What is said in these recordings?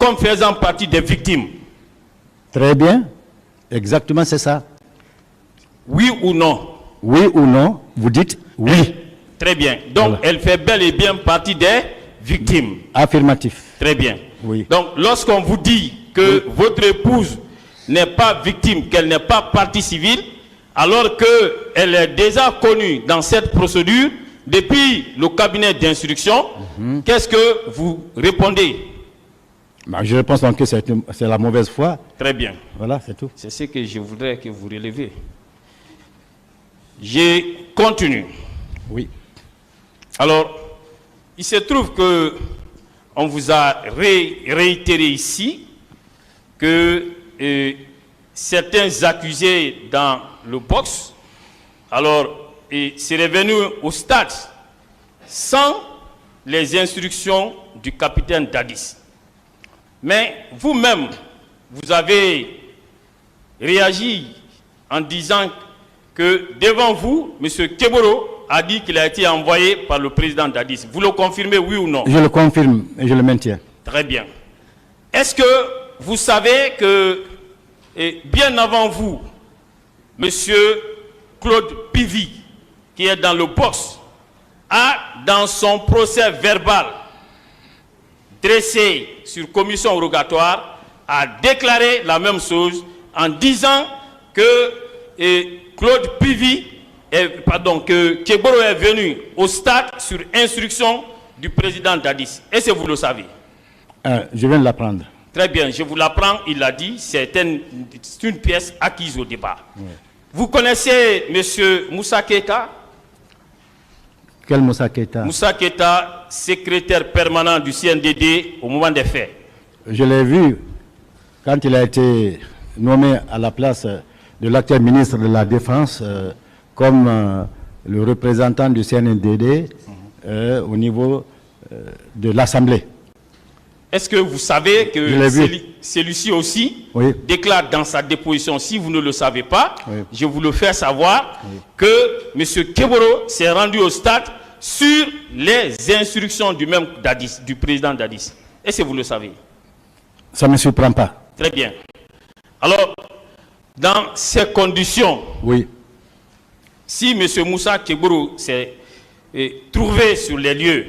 comme faisant partie des victimes. Très bien. Exactement, c'est ça. Oui ou non? Oui ou non? Vous dites oui. Très bien. Donc, voilà. Elle fait bel et bien partie des victimes. Affirmatif. Très bien. Oui. Donc, lorsqu'on vous dit que votre épouse n'est pas victime, qu'elle n'est pas partie civile, alors qu'elle est déjà connue dans cette procédure depuis le cabinet d'instruction, qu'est-ce que vous répondez? Je pense donc que c'est la mauvaise foi. Très bien. Voilà, c'est tout. C'est ce que je voudrais que vous releviez. Je continue. Oui. Alors, il se trouve que on vous a réitéré ici que certains accusés dans le box, alors, c'est revenu au stade sans les instructions du capitaine Dadis. Mais vous-même, vous avez réagi en disant que devant vous, M. Keboro a dit qu'il a été envoyé par le président Dadis. Vous le confirmez, oui ou non? Je le confirme et je le maintiens. Très bien. Est-ce que vous savez que, bien avant vous, M. Claude Pivy, qui est dans le box, a, dans son procès verbal dressé sur commission rogatoire, a déclaré la même chose en disant que Claude Pivy, que Keboro est venu au stade sur instruction du président Dadis. Est-ce que vous le savez? Je viens de l'apprendre. Très bien, je vous l'apprends, il l'a dit, c'est une pièce acquise au débat. Oui. Vous connaissez M. Moussa Keita? Quel Moussa Keita? Moussa Keita, secrétaire permanent du CNDD au moment des faits. Je l'ai vu quand il a été nommé à la place de l'actuel ministre de la Défense comme le représentant du CNDD au niveau de l'Assemblée. Est-ce que vous savez que celui-ci aussi déclare dans sa déposition, si vous ne le savez pas, je vous le fais savoir, que M. Keboro s'est rendu au stade sur les instructions du même Dadis, du président Dadis. Est-ce que vous le savez? Ça ne me surprend pas. Très bien. Alors, dans ces conditions, si M. Moussa Keboro s'est trouvé sur les lieux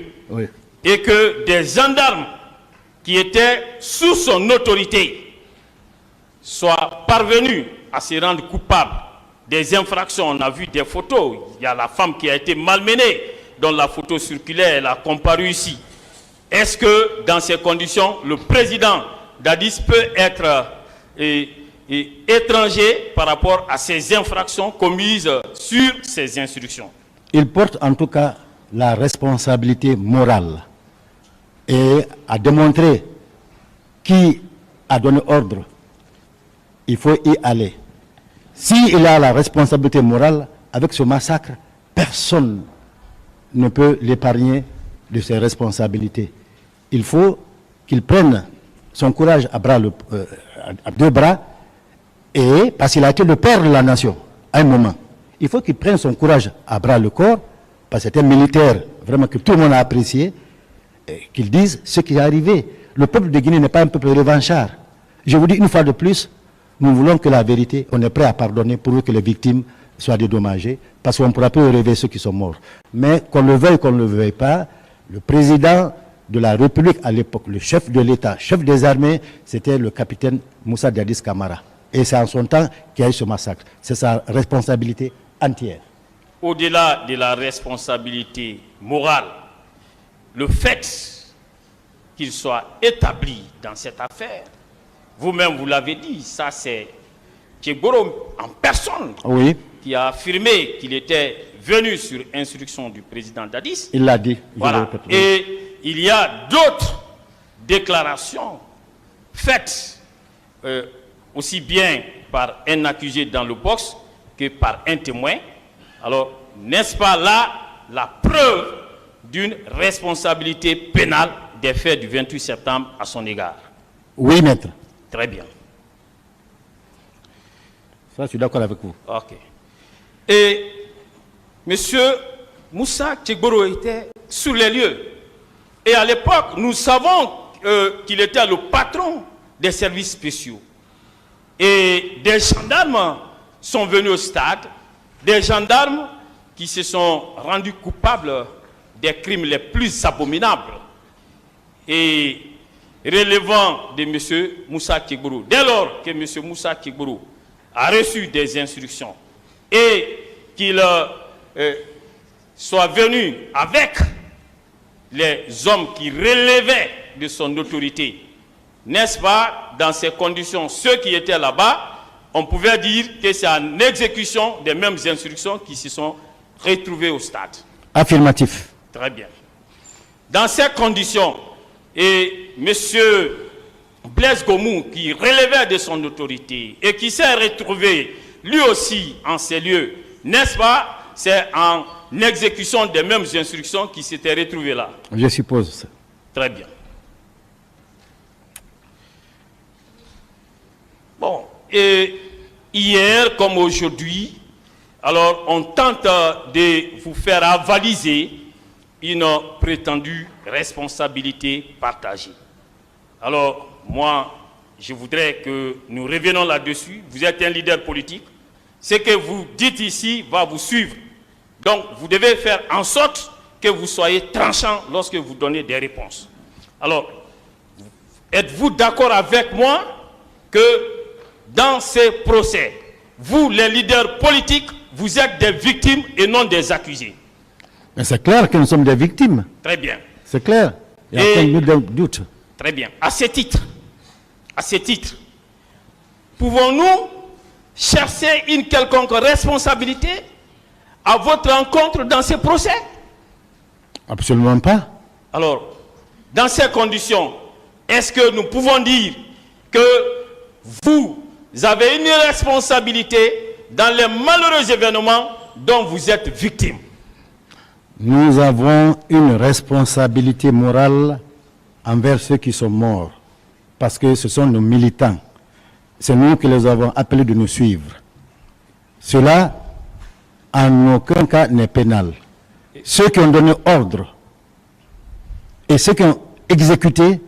et que des gendarmes qui étaient sous son autorité soient parvenus à se rendre coupables des infractions. On a vu des photos. Il y a la femme qui a été malmenée, dont la photo circulaire, elle a comparu ici. Est-ce que dans ces conditions, le président Dadis peut être étranger par rapport à ces infractions commises sur ces instructions? Il porte en tout cas la responsabilité morale et à démontrer qui a donné ordre. Il faut y aller. S'il a la responsabilité morale, avec ce massacre, personne ne peut l'épargner de ses responsabilités. Il faut qu'il prenne son courage à deux bras, et parce qu'il a été le père de la nation à un moment. Il faut qu'il prenne son courage à bras le corps, parce que c'est un militaire vraiment que tout le monde a apprécié, qu'il dise ce qui est arrivé. Le peuple de Guinée n'est pas un peuple revanchard. Je vous dis une fois de plus, nous voulons que la vérité, on est prêt à pardonner pour que les victimes soient dédommagées, parce qu'on ne pourra plus rêver ceux qui sont morts. Mais qu'on le veuille, qu'on ne le veuille pas, le président de la République à l'époque, le chef de l'État, chef des armées, c'était le capitaine Moussa Dadis Camara. Et c'est en son temps qu'il y a eu ce massacre. C'est sa responsabilité entière. Au-delà de la responsabilité morale, le fait qu'il soit établi dans cette affaire, vous-même vous l'avez dit, ça c'est Keboro en personne qui a affirmé qu'il était venu sur instruction du président Dadis. Il l'a dit. Voilà. Et il y a d'autres déclarations faites aussi bien par un accusé dans le box que par un témoin. Alors, n'est-ce pas là la preuve d'une responsabilité pénale des faits du 28 septembre à son égard? Oui, maître. Très bien. Ça, je suis d'accord avec vous. Ok. Et M. Moussa Keboro était sur les lieux. Et à l'époque, nous savons qu'il était le patron des services spéciaux. Et des gendarmes sont venus au stade, des gendarmes qui se sont rendus coupables des crimes les plus abominables et relevant de M. Moussa Kegbourou. Dès lors que M. Moussa Kegbourou a reçu des instructions et qu'il soit venu avec les hommes qui relevaient de son autorité, n'est-ce pas, dans ces conditions, ceux qui étaient là-bas, on pouvait dire que c'est en exécution des mêmes instructions qui se sont retrouvées au stade. Affirmatif. Très bien. Dans ces conditions, et M. Blaise Gomou, qui relevait de son autorité et qui s'est retrouvé lui aussi en ces lieux, n'est-ce pas, c'est en exécution des mêmes instructions qui s'étaient retrouvées là. Je suppose ça. Très bien. Bon, et hier comme aujourd'hui, alors on tente de vous faire avaliser une prétendue responsabilité partagée. Alors, moi, je voudrais que nous revenions là-dessus. Vous êtes un leader politique. Ce que vous dites ici va vous suivre. Donc, vous devez faire en sorte que vous soyez tranchant lorsque vous donnez des réponses. Alors, êtes-vous d'accord avec moi que dans ces procès, vous, les leaders politiques, vous êtes des victimes et non des accusés? Mais c'est clair que nous sommes des victimes. Très bien. C'est clair. Il n'y a pas de doute. Très bien. À ce titre, pouvons-nous chercher une quelconque responsabilité à votre encontre dans ces procès? Absolument pas. Alors, dans ces conditions, est-ce que nous pouvons dire que vous avez une responsabilité dans les malheureux événements dont vous êtes victime? Nous avons une responsabilité morale envers ceux qui sont morts, parce que ce sont nos militants. C'est nous qui les avons appelés de nous suivre. Cela, en aucun cas, n'est pénal. Ceux qui ont donné ordre et ceux qui ont exécuté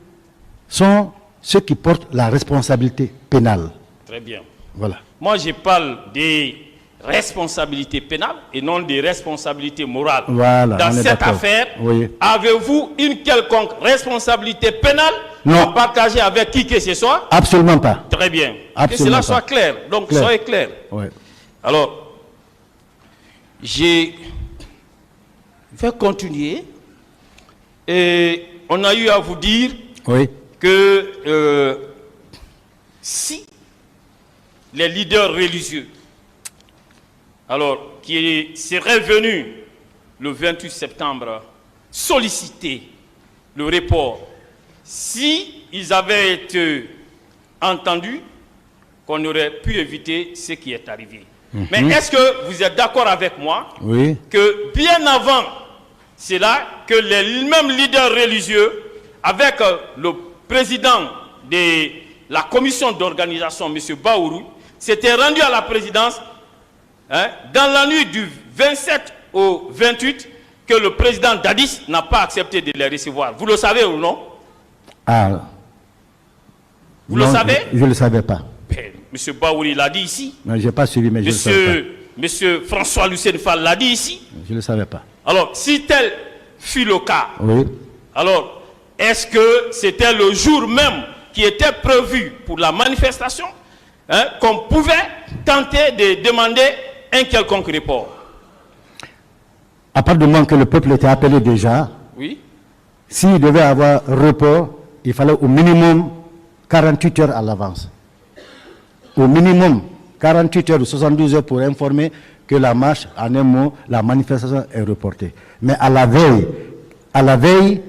sont ceux qui portent la responsabilité pénale. Très bien. Voilà. Moi, je parle des responsabilités pénales et non des responsabilités morales. Voilà, dans cette affaire, oui. Avez-vous une quelconque responsabilité pénale à partager avec qui que ce soit? Absolument pas. Très bien. Absolument que cela pas. soit clair. Donc, soyez clair. Oui. Alors, je vais continuer. Et on a eu à vous dire que si les leaders religieux, alors qui seraient venus le 28 septembre solliciter le report, si ils avaient été entendus, qu'on aurait pu éviter ce qui est arrivé. Mais est-ce que vous êtes d'accord avec moi que bien avant cela, que les mêmes leaders religieux, avec le président de la commission d'organisation, M. Baourou, s'étaient rendus à la présidence dans la nuit du 27 au 28, que le président Dadis n'a pas accepté de les recevoir. Vous le savez ou non? Ah. Vous le savez? Je ne le savais pas. M. Baouri l'a dit ici. Je n'ai pas suivi, mais je ne le savais pas. M. François Lucien Fall l'a dit ici. Je ne le savais pas. Alors, si tel fut le cas, alors, est-ce que c'était le jour même qui était prévu pour la manifestation qu'on pouvait tenter de demander un quelconque report? À part du moment que le peuple était appelé déjà, s'il devait avoir report, il fallait au minimum 48 heures à l'avance. Au minimum 48 heures ou 72 heures pour informer que la marche, en un mot, la manifestation est reportée. Mais à la veille,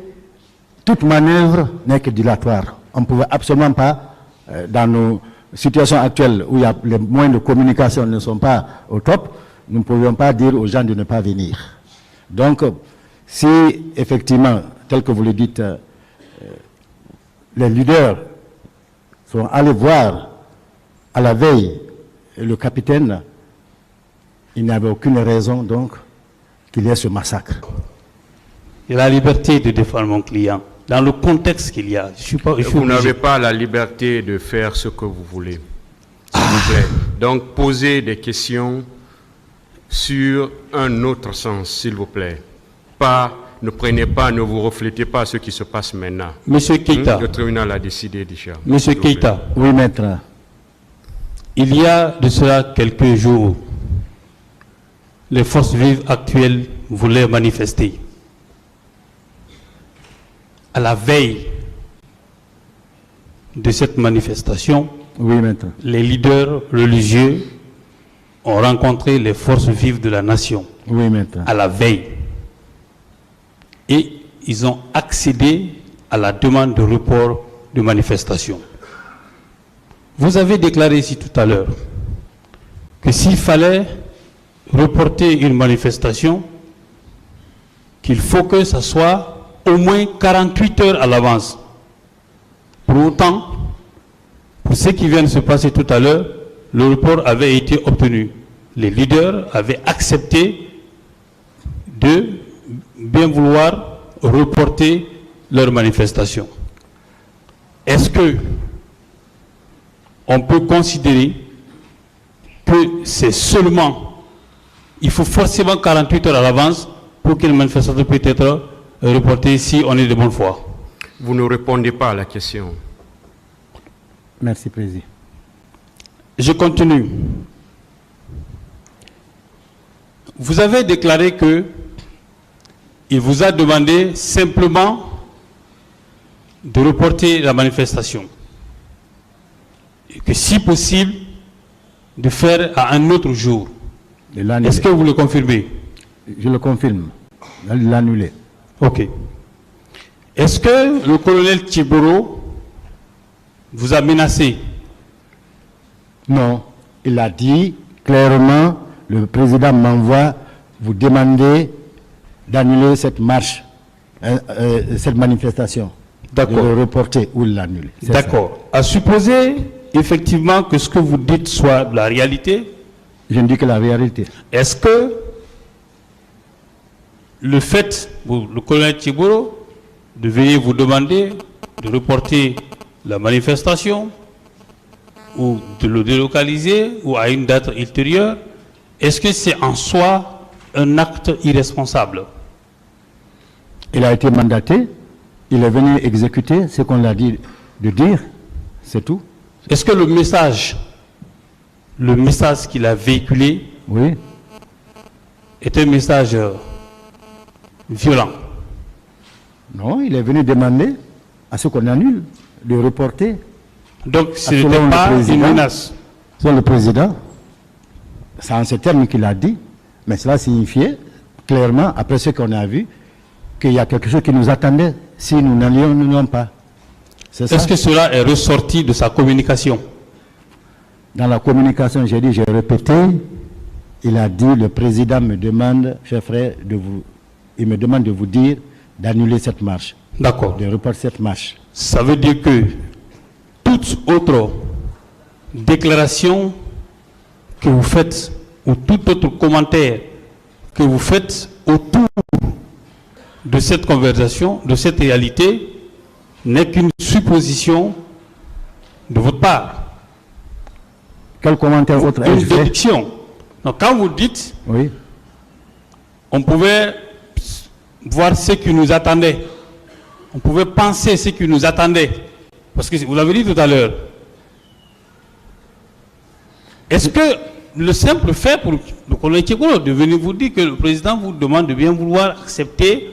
toute manœuvre n'est que dilatoire. On ne pouvait absolument pas, dans nos situations actuelles où les moyens de communication ne sont pas au top, nous ne pouvions pas dire aux gens de ne pas venir. Donc, si effectivement, tel que vous le dites, les leaders sont allés voir à la veille le capitaine, il n'y avait aucune raison donc qu'il y ait ce massacre. J'ai la liberté de défendre mon client. dans le contexte qu'il y a. Vous n'avez pas la liberté de faire ce que vous voulez, s'il vous plaît. Donc, posez des questions sur un autre sens, s'il vous plaît. Ne prenez pas, ne vous reflétez pas à ce qui se passe maintenant. Monsieur Keïta. Le tribunal a décidé déjà. Monsieur Keïta. Oui, maître. Il y a de cela quelques jours, les forces vives actuelles voulaient manifester. À la veille de cette manifestation, Oui, maître. les leaders religieux ont rencontré les forces vives de la nation. Oui, maître. À la veille. Et ils ont accédé à la demande de report de manifestation. Vous avez déclaré ici tout à l'heure que s'il fallait reporter une manifestation, qu'il faut que ça soit au moins 48 heures à l'avance. Pour autant, pour ce qui vient de se passer tout à l'heure, le report avait été obtenu. Les leaders avaient accepté de bien vouloir reporter leur manifestation. Est-ce que on peut considérer que c'est seulement, il faut forcément 48 heures à l'avance pour qu'une manifestation puisse être reportée si on est de bonne foi? Vous ne répondez pas à la question. Merci, Président. Je continue. Vous avez déclaré que il vous a demandé simplement de reporter la manifestation. Et que si possible, de faire à un autre jour. Est-ce que vous le confirmez? Je le confirme. De l'annuler. Ok. Est-ce que le colonel Tchiboro vous a menacé? Non. Il a dit clairement, le président m'envoie vous demander d'annuler cette marche, cette manifestation. D'accord. De le reporter ou l'annuler. D'accord. À supposer effectivement que ce que vous dites soit la réalité, je ne dis que la réalité. est-ce que le fait, le colonel Tchiboro, de venir vous demander de reporter la manifestation ou de le délocaliser ou à une date ultérieure, est-ce que c'est en soi un acte irresponsable? Il a été mandaté, il est venu exécuter ce qu'on l'a dit de dire, c'est tout. Est-ce que le message qu'il a véhiculé, oui, est un message violent? Non, il est venu demander à ce qu'on annule, de reporter. Donc ce n'était pas une menace. Selon le président, c'est en ces termes qu'il a dit, mais cela signifiait clairement, après ce qu'on a vu, qu'il y a quelque chose qui nous attendait si nous n'allions pas. Est-ce que cela est ressorti de sa communication? Dans la communication, j'ai dit, j'ai répété, il a dit, le président me demande, cher frère, il me demande de vous dire d'annuler cette marche. D'accord. De reporter cette marche. Ça veut dire que toute autre déclaration que vous faites ou tout autre commentaire que vous faites autour de cette conversation, de cette réalité, n'est qu'une supposition de votre part. Quel commentaire autre une déduction. Donc quand vous dites, oui, on pouvait voir ce qui nous attendait, on pouvait penser ce qui nous attendait, parce que vous l'avez dit tout à l'heure. Est-ce que le simple fait pour le colonel Tchiboro de venir vous dire que le président vous demande de bien vouloir accepter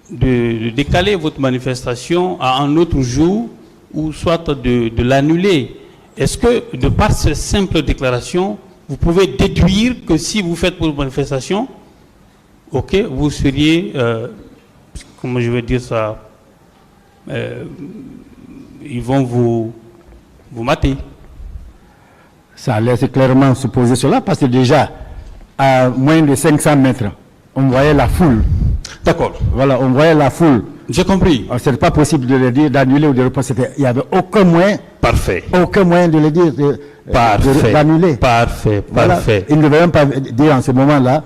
de décaler votre manifestation à un autre jour ou soit de l'annuler, est-ce que de par cette simple déclaration, vous pouvez déduire que si vous faites pour une manifestation, ok, vous seriez, comment je vais dire ça, ils vont vous mater? Ça laisse clairement supposer cela, parce que déjà, à moins de 500 mètres, on voyait la foule. D'accord. Voilà, on voyait la foule. J'ai compris. Ce n'est pas possible de le dire, d'annuler ou de reporter. Il n'y avait aucun moyen. Parfait. Aucun moyen de le dire, d'annuler. Parfait, voilà. parfait. Il ne devait même pas dire en ce moment-là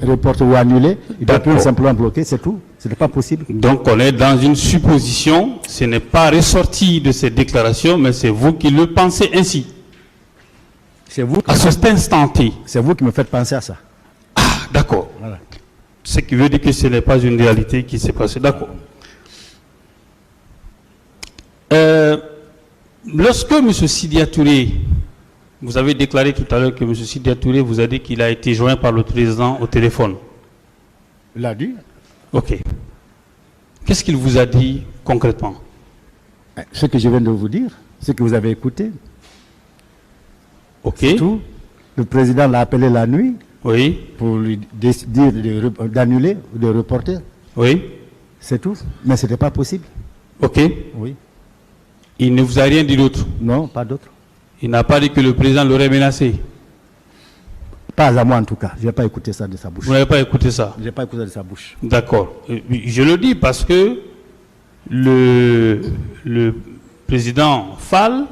reporter ou annuler. Il doit D'accord. tout simplement bloquer, c'est tout. Ce n'est pas possible. Donc on est dans une supposition, ce n'est pas ressorti de cette déclaration, mais c'est vous qui le pensez ainsi. C'est vous, À cet instant T. c'est vous qui me faites penser à ça. D'accord. Voilà. Ce qui veut dire que ce n'est pas une réalité qui s'est passée. D'accord. Lorsque M. Sidya Touré, vous avez déclaré tout à l'heure que M. Sidya Touré vous a dit qu'il a été joint par le président au téléphone. Il l'a dit. Ok. Qu'est-ce qu'il vous a dit concrètement? Ce que je viens de vous dire, ce que vous avez écouté, Ok. c'est tout. Le président l'a appelé la nuit Oui. pour lui dire d'annuler ou de reporter. Oui. C'est tout. Mais ce n'était pas possible. Ok. Oui. Il ne vous a rien dit d'autre. Non, pas d'autre. Il n'a pas dit que le président l'aurait menacé. Pas à moi en tout cas. Je n'ai pas écouté ça de sa bouche. Vous n'avez pas écouté ça. Je n'ai pas écouté de sa bouche. D'accord. Je le dis parce que le président Fall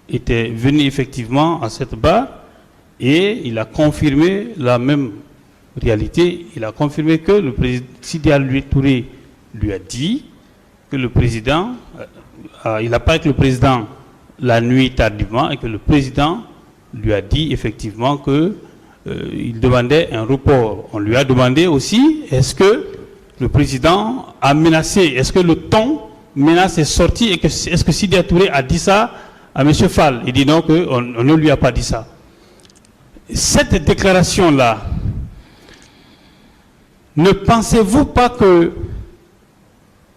était venu effectivement à cette barre et il a confirmé la même réalité. Il a confirmé que le président Sidya Touré lui a dit que le président, il a parlé avec le président la nuit tardivement et que le président lui a dit effectivement que il demandait un report. On lui a demandé aussi, est-ce que le président a menacé, est-ce que le ton menace est sorti et que est-ce que Sidya Touré a dit ça à M. Fall? Il dit non, qu'on ne lui a pas dit ça. Cette déclaration-là, ne pensez-vous pas que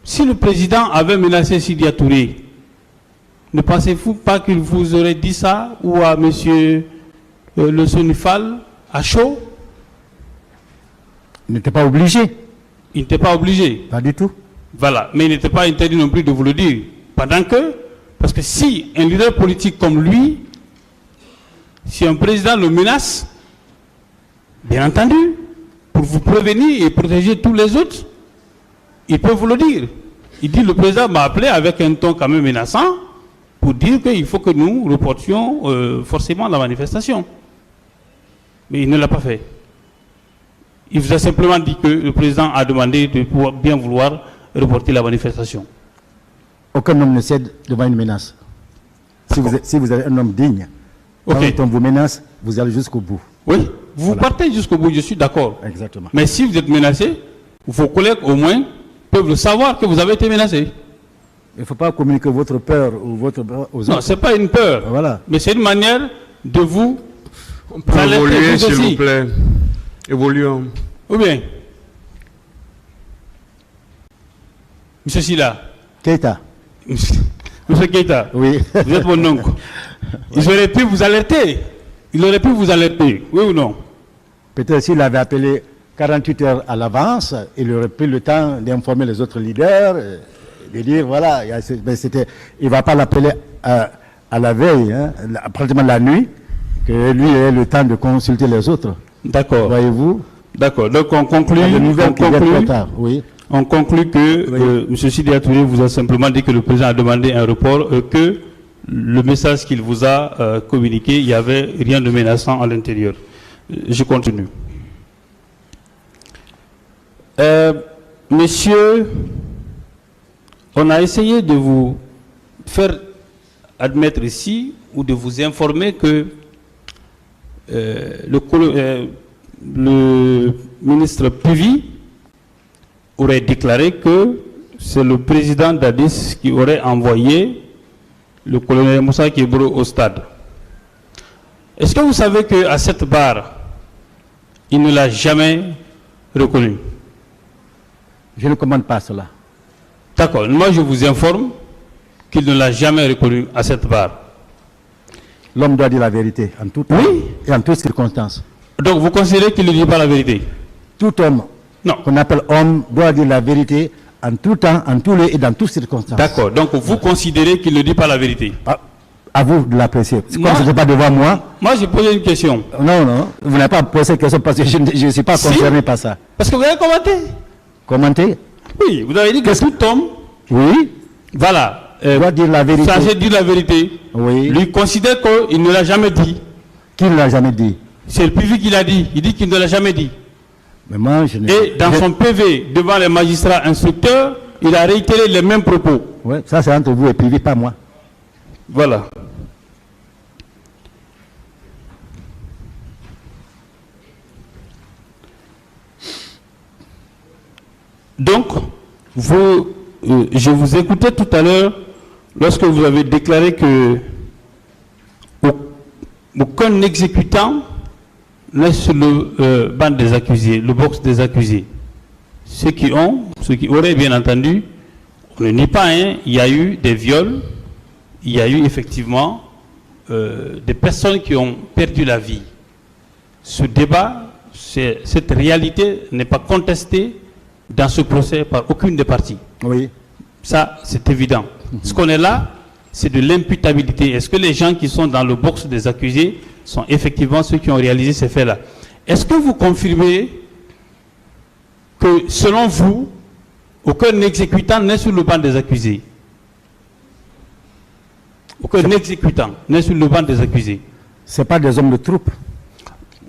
si le président avait menacé Sidya Touré, ne pensez-vous pas qu'il vous aurait dit ça ou à M. Le Sonifal à chaud? Il n'était pas obligé. Il n'était pas obligé. Pas du tout. Voilà. Mais il n'était pas interdit non plus de vous le dire. Parce que si un leader politique comme lui, si un président le menace, bien entendu, pour vous prévenir et protéger tous les autres, il peut vous le dire. Il dit, le président m'a appelé avec un ton quand même menaçant pour dire qu'il faut que nous reportions forcément la manifestation. Mais il ne l'a pas fait. Il vous a simplement dit que le président a demandé de pouvoir bien vouloir reporter la manifestation. Aucun homme ne cède devant une menace. Si vous êtes un homme digne, Ok. quand on vous menace, vous allez jusqu'au bout. Oui, vous partez jusqu'au bout, je suis d'accord. Exactement. Mais si vous êtes menacé, vos collègues au moins peuvent le savoir que vous avez été menacé. Il ne faut pas communiquer votre peur ou votre peur aux Non, autres. ce n'est pas une peur. Voilà. Mais c'est une manière de vous On peut alerter évoluer, vous s'il aussi. vous plaît. Évoluons. Ou bien, Monsieur Silla, Keita. Monsieur Keita, Oui. vous êtes mon oncle. Ils auraient pu vous alerter. Il aurait pu vous alerter, oui ou non? Peut-être s'il avait appelé 48 heures à l'avance, il aurait pris le temps d'informer les autres leaders, de dire voilà, il ne va pas l'appeler à la veille, hein, pratiquement la nuit, que lui ait le temps de consulter les autres. D'accord. Voyez-vous? D'accord. Donc on conclut. Les nouvelles qui viennent trop tard. Oui. On conclut que M. Sidya Touré vous a simplement dit que le président a demandé un report, que le message qu'il vous a communiqué, il n'y avait rien de menaçant à l'intérieur. Je continue. Monsieur, on a essayé de vous faire admettre ici ou de vous informer que le ministre Pivi aurait déclaré que c'est le président d'Addis qui aurait envoyé le colonel Moussa Kébro au stade. Est-ce que vous savez qu'à cette barre, il ne l'a jamais reconnu? Je ne commande pas cela. D'accord. Moi, je vous informe qu'il ne l'a jamais reconnu à cette barre. L'homme doit dire la vérité en tout temps Oui. et en toutes circonstances. Donc, vous considérez qu'il ne dit pas la vérité? Tout homme Non. qu'on appelle homme doit dire la vérité en tout temps, en tous lieux et dans toutes circonstances. D'accord. Donc, vous considérez qu'il ne dit pas la vérité? À vous de l'apprécier. Moi- Comme ce n'est pas devant moi, Moi, j'ai posé une question. non, vous n'avez pas posé cette question parce que je ne suis pas Si. concerné par ça. Parce que vous avez commenté. Commentez? Oui, vous avez dit que tout homme, Oui, voilà, doit dire la vérité. censé dire la vérité, Oui. lui considère qu'il ne l'a jamais dit. Qui ne l'a jamais dit? C'est le Pivi qui l'a dit. Il dit qu'il ne l'a jamais dit. Mais moi, je n'ai- Et dans son PV devant les magistrats instructeurs, il a réitéré les mêmes propos. Ouais, ça c'est entre vous et Pivi, pas moi. Voilà. Donc, je vous écoutais tout à l'heure lorsque vous avez déclaré que aucun exécutant n'est sur le banc des accusés, le box des accusés. Ceux qui auraient bien entendu, on ne nie pas, hein, il y a eu des viols, il y a eu effectivement des personnes qui ont perdu la vie. Ce débat, cette réalité n'est pas contestée dans ce procès par aucune des parties. Oui. Ça, c'est évident. Ce qu'on est là, c'est de l'imputabilité. Est-ce que les gens qui sont dans le box des accusés sont effectivement ceux qui ont réalisé ces faits-là? Est-ce que vous confirmez que, selon vous, aucun exécutant n'est sur le banc des accusés? Aucun exécutant n'est sur le banc des accusés? Ce pas des hommes de troupe.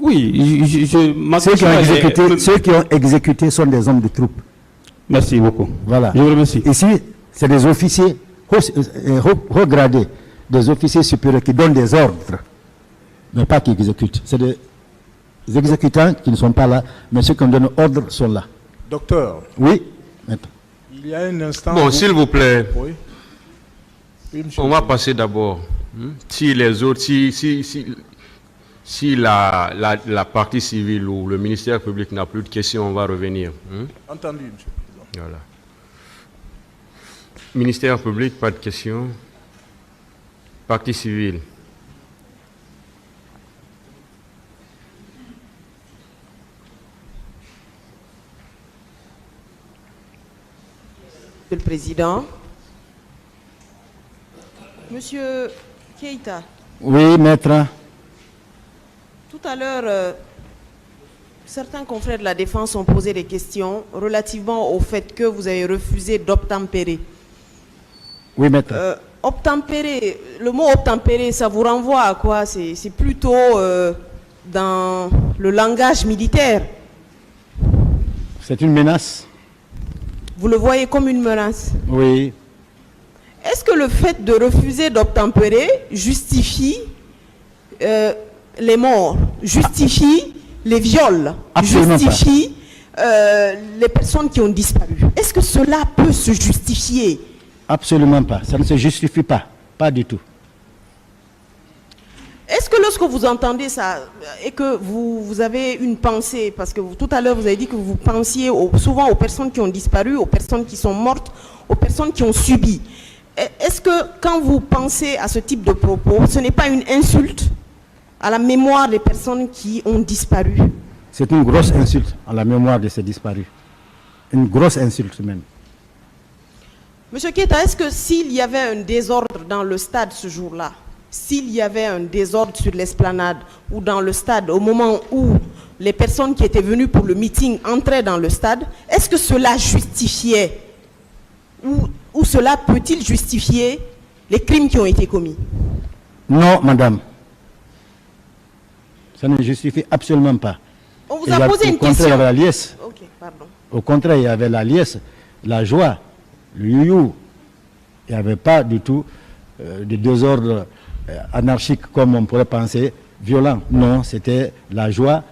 Oui, Ceux qui ont exécuté sont des hommes de troupe. Merci beaucoup. Voilà. Je vous remercie. Ici, c'est des officiers haut gradés, des officiers supérieurs qui donnent des ordres, mais pas qui exécutent. C'est des exécutants qui ne sont pas là, mais ceux qui donnent ordre sont là. Docteur, Oui. Maintenant. il y a un instant... Bon, s'il vous plaît, Oui. Oui, monsieur on le va président. passer d'abord. Si les autres, si la partie civile ou le ministère public n'a plus de questions, on va revenir. Entendu, monsieur le président. Voilà. Ministère public, pas de questions. Partie civile. Monsieur le Président. Monsieur Keïta, Oui, maître. tout à l'heure, certains confrères de la défense ont posé des questions relativement au fait que vous avez refusé d'obtempérer. Oui, maître. Obtempérer, le mot obtempérer, ça vous renvoie à quoi? C'est plutôt dans le langage militaire. C'est une menace. Vous le voyez comme une menace. Oui. Est-ce que le fait de refuser d'obtempérer justifie les morts, justifie les viols, Absolument justifie les personnes qui ont disparu? Est-ce que cela peut se justifier? Absolument pas. Ça ne se justifie pas. Pas du tout. Est-ce que lorsque vous entendez ça et que vous avez une pensée, parce que tout à l'heure vous avez dit que vous pensiez souvent aux personnes qui ont disparu, aux personnes qui sont mortes, aux personnes qui ont subi, est-ce que quand vous pensez à ce type de propos, ce n'est pas une insulte à la mémoire des personnes qui ont disparu? C'est une grosse insulte à la mémoire de ces disparus. Une grosse insulte même. Monsieur Keïta, est-ce que s'il y avait un désordre dans le stade ce jour-là, s'il y avait un désordre sur l'esplanade ou dans le stade au moment où les personnes qui étaient venues pour le meeting entraient dans le stade, est-ce que cela justifiait ou cela peut-il justifier les crimes qui ont été commis? Non, madame. Ça ne justifie absolument pas. On vous a posé une Au contraire, il y question. avait la liesse. Ok, pardon. Au contraire, il y avait la liesse, la joie, le you-you. Il n'y avait pas du tout de désordre anarchique comme on pourrait penser, violent. Non, c'était la joie,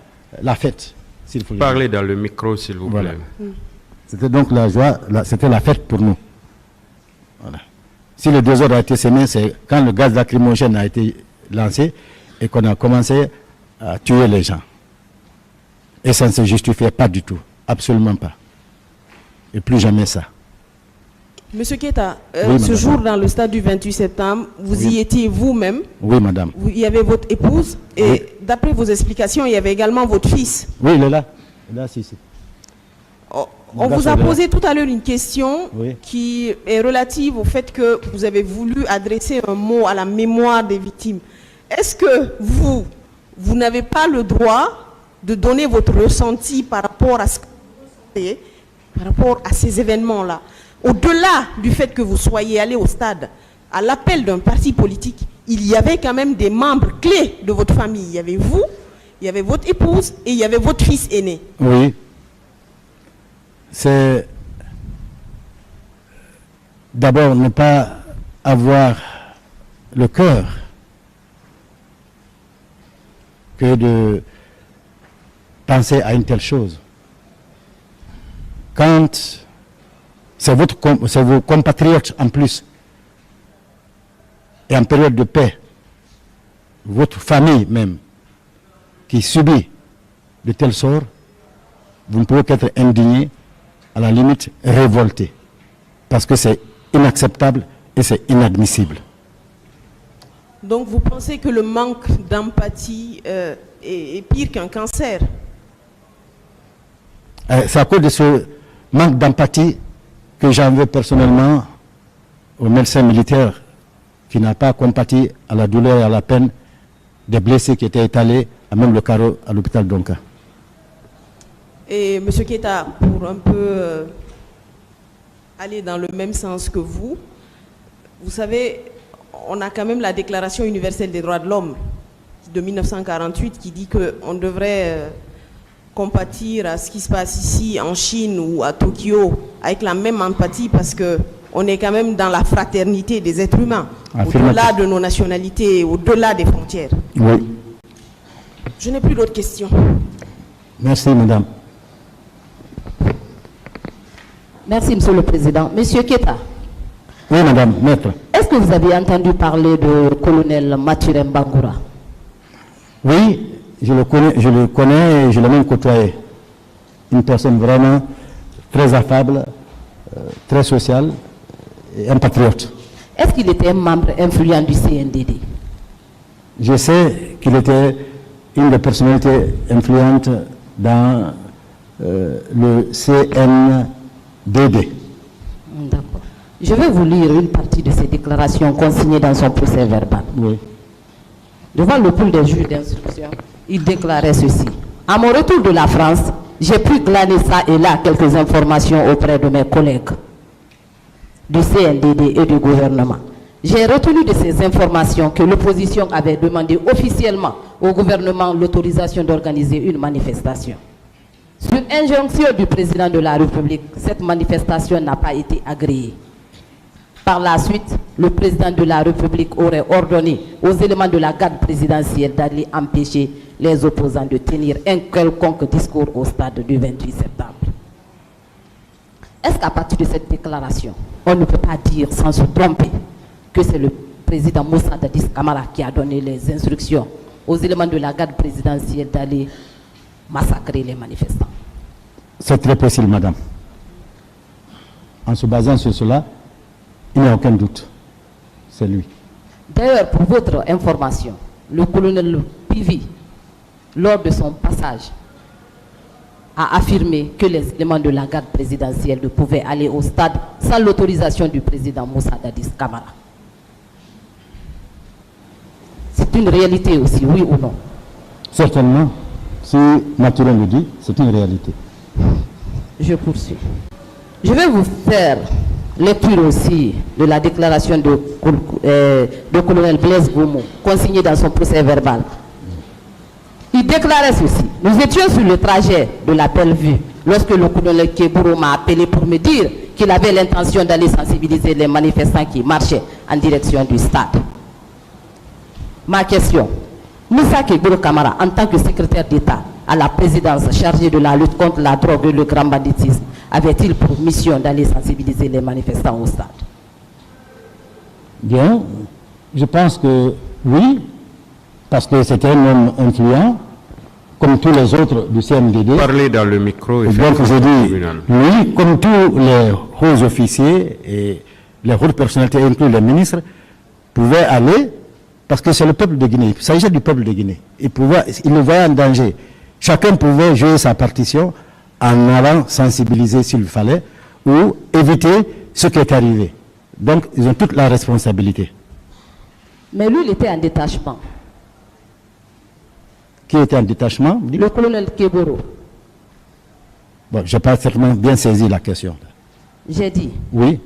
la fête, s'il faut le dire. Parlez dans le micro, s'il vous Voilà. plaît. C'était donc la joie, c'était la fête pour nous. Voilà. Si le désordre a été semé, c'est quand le gaz lacrymogène a été lancé et qu'on a commencé à tuer les gens. Et ça ne se justifiait pas du tout, absolument pas. Et plus jamais ça. Monsieur Keïta, Oui, ce madame. jour dans le stade du 28 septembre, vous Oui. y étiez vous-même, Oui, madame. il y avait votre épouse et Oui. d'après vos explications, il y avait également votre fils. Oui, il est là. Il est là, si. On vous a posé tout à l'heure une question Oui. qui est relative au fait que vous avez voulu adresser un mot à la mémoire des victimes. Est-ce que vous n'avez pas le droit de donner votre ressenti par rapport à ce que vous ressentez, par rapport à ces événements-là? Au-delà du fait que vous soyez allé au stade à l'appel d'un parti politique, il y avait quand même des membres clés de votre famille. Il y avait vous, il y avait votre épouse et il y avait votre fils aîné. Oui. c'est d'abord ne pas avoir le cœur que de penser à une telle chose. Quand c'est vos compatriotes en plus, et en période de paix, votre famille même, qui subit de tels sorts, vous ne pouvez qu'être indigné, à la limite révolté, parce que c'est inacceptable et c'est inadmissible. Donc vous pensez que le manque d'empathie est pire qu'un cancer? C'est à cause de ce manque d'empathie que j'en veux personnellement au médecin militaire qui n'a pas compati à la douleur et à la peine des blessés qui étaient étalés à même le carreau à l'hôpital Donka. Et M. Keita, pour un peu aller dans le même sens que vous savez, on a quand même la Déclaration universelle des droits de l'homme de 1948 qui dit qu'on devrait compatir à ce qui se passe ici en Chine ou à Tokyo avec la même empathie parce qu'on est quand même dans la fraternité des êtres humains, au-delà de nos nationalités, au-delà des frontières. Oui. Je n'ai plus d'autres questions. Merci, madame. Merci, Monsieur le Président. Monsieur Keita. Oui, madame, maître. Est-ce que vous avez entendu parler de colonel Mathurin Bangoura? Oui, je le connais et je l'ai même côtoyé. Une personne vraiment très affable, très sociale et un patriote. Est-ce qu'il était un membre influent du CNDD? Je sais qu'il était une des personnalités influentes dans le CNDD. D'accord. Je vais vous lire une partie de ses déclarations consignées dans son procès verbal. Oui. Devant le pool des juges d'instruction, il déclarait ceci. À mon retour de la France, j'ai pu glaner ça et là quelques informations auprès de mes collègues du CNDD et du gouvernement. J'ai retenu de ces informations que l'opposition avait demandé officiellement au gouvernement l'autorisation d'organiser une manifestation. Sur injonction du président de la République, cette manifestation n'a pas été agréée. Par la suite, le président de la République aurait ordonné aux éléments de la garde présidentielle d'aller empêcher les opposants de tenir un quelconque discours au stade du 28 septembre. Est-ce qu'à partir de cette déclaration, on ne peut pas dire sans se tromper que c'est le président Moussa Dadis Camara qui a donné les instructions aux éléments de la garde présidentielle d'aller massacrer les manifestants? C'est très possible, madame. En se basant sur cela, il n'y a aucun doute. C'est lui. D'ailleurs, pour votre information, le colonel Pivi, lors de son passage, a affirmé que les éléments de la garde présidentielle ne pouvaient aller au stade sans l'autorisation du président Moussa Dadis Camara. C'est une réalité aussi, oui ou non? Certainement. Si Mathurin le dit, c'est une réalité. Je poursuis. Je vais vous faire lecture aussi de la déclaration de colonel Blaise Goumou, consignée dans son procès verbal. Il déclarait ceci. Nous étions sur le trajet de la Bellevue lorsque le colonel Kebouro m'a appelé pour me dire qu'il avait l'intention d'aller sensibiliser les manifestants qui marchaient en direction du stade. Ma question, Moussa Kebouro Camara, en tant que secrétaire d'État à la présidence chargée de la lutte contre la drogue et le grand banditisme, avait-il pour mission d'aller sensibiliser les manifestants au stade? Bien, je pense que oui, parce que c'était un homme influent, comme tous les autres du CNDD. Parlez dans le micro et donc faites je le dis, tribunal. lui, comme tous les hauts officiers et les hautes personnalités, inclus les ministres, pouvaient aller, parce que c'est le peuple de Guinée, il s'agissait du peuple de Guinée. Il le voyait en danger. Chacun pouvait jouer sa partition en allant sensibiliser s'il fallait, ou éviter ce qui est arrivé. Donc, ils ont toute la responsabilité. Mais lui, il était en détachement. Qui était en détachement? Le colonel Kebouro. Bon, je n'ai pas certainement bien saisi la question. J'ai dit, Oui,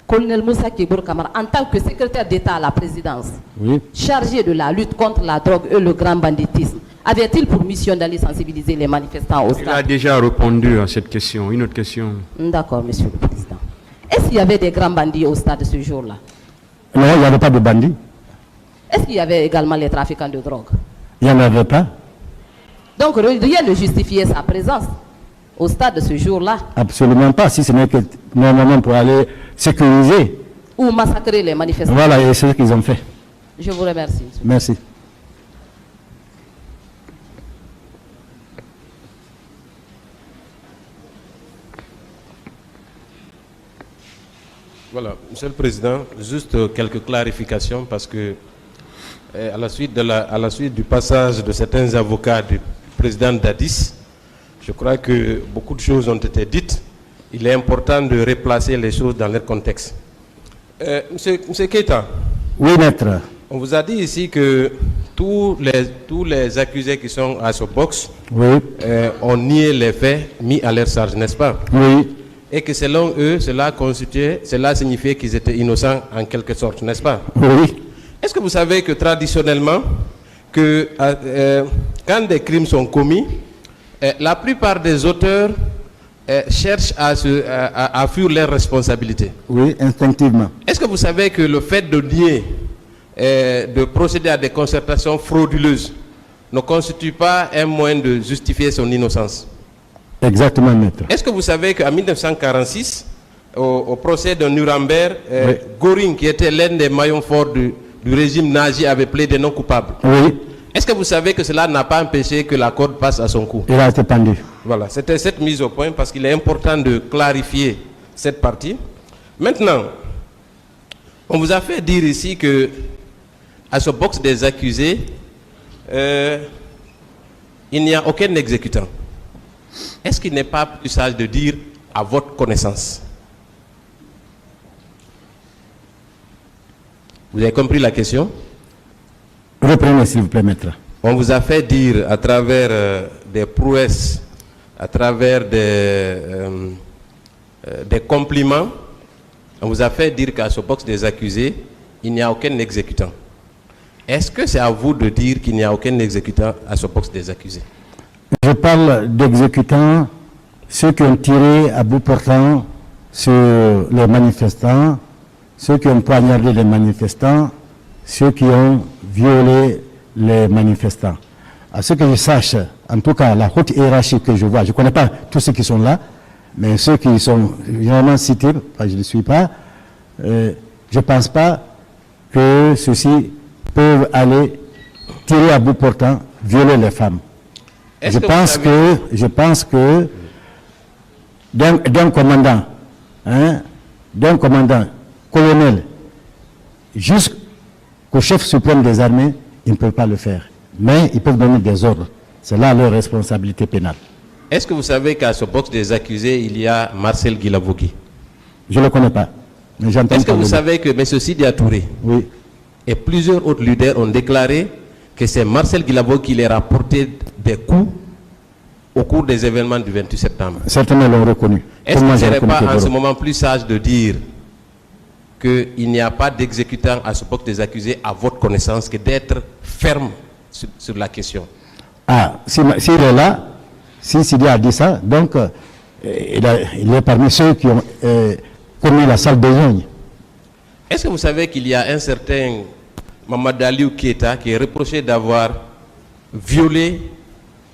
colonel Moussa Kebouro Camara, en tant que secrétaire d'État à la présidence, oui. chargé de la lutte contre la drogue et le grand banditisme, avait-il pour mission d'aller sensibiliser les manifestants au Il a stade? déjà répondu à cette question. Une autre question. D'accord, Monsieur le Président. Est-ce qu'il y avait des grands bandits au stade ce jour-là? Non, il n'y avait pas de bandits. Est-ce qu'il y avait également les trafiquants de drogue? Il n'y en avait pas. Donc rien ne justifiait sa présence au stade ce jour-là Absolument pas. Si ce n'est que normalement pour aller sécuriser. ou massacrer les manifestants. Voilà, et c'est ce qu'ils ont fait. Je vous remercie. Monsieur. Merci. Voilà, Monsieur le Président, juste quelques clarifications parce que à la suite du passage de certains avocats du président Dadis, je crois que beaucoup de choses ont été dites. Il est important de replacer les choses dans leur contexte. Monsieur Keita, Oui, maître. on vous a dit ici que tous les accusés qui sont à ce box Oui, ont nié les faits mis à leur charge, n'est-ce pas? oui, Et que selon eux, cela signifiait qu'ils étaient innocents en quelque sorte, n'est-ce pas? oui. Est-ce que vous savez que traditionnellement, que, quand des crimes sont commis, la plupart des auteurs cherchent à fuir leurs responsabilités? Oui, instinctivement. Est-ce que vous savez que le fait de nier, de procéder à des concertations frauduleuses ne constitue pas un moyen de justifier son innocence? Exactement, maître. Est-ce que vous savez qu'en 1946, au procès de Nuremberg, Oui. Göring, qui était l'un des maillons forts du régime nazi, avait plaidé non coupable? Oui, Est-ce que vous savez que cela n'a pas empêché que la corde passe à son cou? il a été pendu. Voilà, c'était cette mise au point parce qu'il est important de clarifier cette partie. Maintenant, on vous a fait dire ici que à ce box des accusés, il n'y a aucun exécutant. Est-ce qu'il n'est pas plus sage de dire à votre connaissance? Vous avez compris la question? Reprenez, s'il vous plaît, maître. On vous a fait dire à travers des prouesses, à travers des compliments, on vous a fait dire qu'à ce box des accusés, il n'y a aucun exécutant. Est-ce que c'est à vous de dire qu'il n'y a aucun exécutant à ce box des accusés? Je parle d'exécutants, ceux qui ont tiré à bout portant sur les manifestants, ceux qui ont poignardé les manifestants, ceux qui ont violé les manifestants. À ce que je sache, en tout cas, la haute hiérarchie que je vois, je ne connais pas tous ceux qui sont là, mais ceux qui sont généralement cités, je ne suis pas, je ne pense pas que ceux-ci peuvent aller tirer à bout portant, violer les femmes. Je pense que d'un commandant, colonel, jusqu'au chef suprême des armées, ils ne peuvent pas le faire. Mais ils peuvent donner des ordres. C'est là leur responsabilité pénale. Est-ce que vous savez qu'à ce box des accusés, il y a Marcel Guilavogui? Je ne le connais pas. Mais j'entends Est-ce que parler vous de- savez que M. Sidi Touré Oui. et plusieurs autres leaders ont déclaré que c'est Marcel Guilavogui qui leur a porté des coups au cours des événements du 28 septembre? Certainement l'ont reconnu. Est-ce Comme qu'il moi, ne j'ai serait reconnu pas en Théodore. ce moment plus sage de dire qu'il n'y a pas d'exécutant à ce box des accusés à votre connaissance que d'être ferme sur la question? Ah, s'il est là, si Sidi a dit ça, donc il est parmi ceux qui ont commis la sale besogne. Est-ce que vous savez qu'il y a un certain Mamadou Aliou Keita qui est reproché d'avoir violé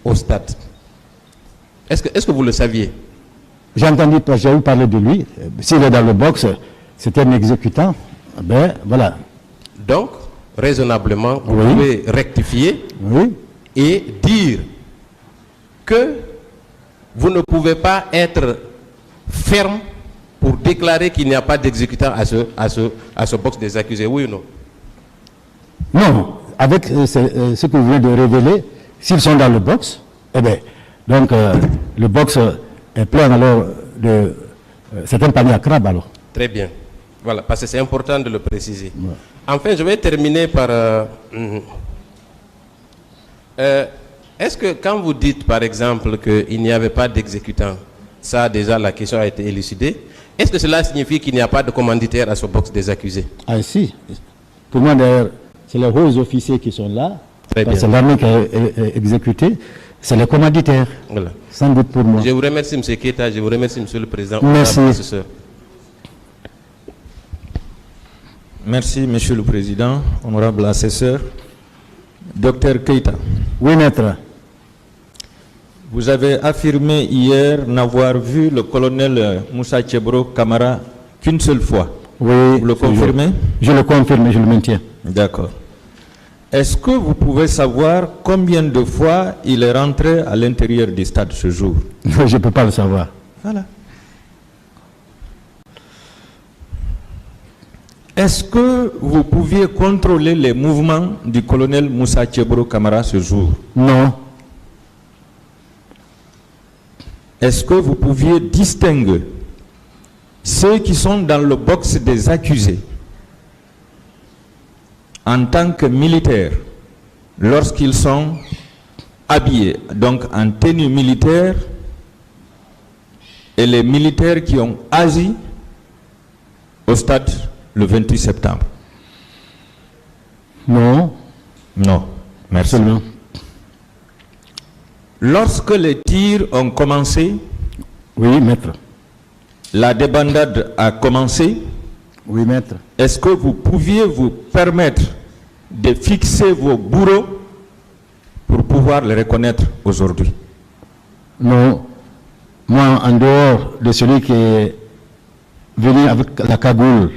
au stade? Est-ce que vous le saviez? J'ai entendu, j'ai eu parler de lui. S'il est dans le box, c'était un exécutant. Ben voilà. Donc, raisonnablement, vous Oui. pouvez rectifier Oui. et dire que vous ne pouvez pas être ferme pour déclarer qu'il n'y a pas d'exécutant à ce box des accusés, oui ou non? Non, avec ce que vous venez de révéler, s'ils sont dans le box, eh bien, donc le box est plein alors de certains paniers à crabes alors. Très bien. Voilà, parce que c'est important de le préciser. Enfin, je vais terminer par... est-ce que quand vous dites, par exemple, qu'il n'y avait pas d'exécutant, ça déjà la question a été élucidée, est-ce que cela signifie qu'il n'y a pas de commanditaire à ce box des accusés? Ah si, tout le monde d'ailleurs, c'est les hauts officiers qui sont là, Très Parce que bien. l'armée qui a exécuté, c'est les commanditaires, Voilà. sans doute pour moi. Je vous remercie, M. Keita. Je vous remercie, M. le Président. Merci. Honorable assesseur. Merci, Monsieur le Président, honorable assesseur. Docteur Keita, Oui, maître. vous avez affirmé hier n'avoir vu le colonel Moussa Tchebro Camara qu'une seule fois. Oui. Vous le confirmez? Je le confirme et je le maintiens. D'accord. Est-ce que vous pouvez savoir combien de fois il est rentré à l'intérieur du stade ce jour? Je ne peux pas le savoir. Voilà. Est-ce que vous pouviez contrôler les mouvements du colonel Moussa Tchebro Camara ce jour? Non. Est-ce que vous pouviez distinguer ceux qui sont dans le box des accusés en tant que militaires lorsqu'ils sont habillés, donc en tenue militaire, et les militaires qui ont agi au stade le 28 septembre? Non. Non. Merci. Absolument. Lorsque les tirs ont commencé, Oui, maître. la débandade a commencé, Oui, maître. est-ce que vous pouviez vous permettre de fixer vos bourreaux pour pouvoir les reconnaître aujourd'hui? Non. Moi, en dehors de celui qui est venu avec la cagoule,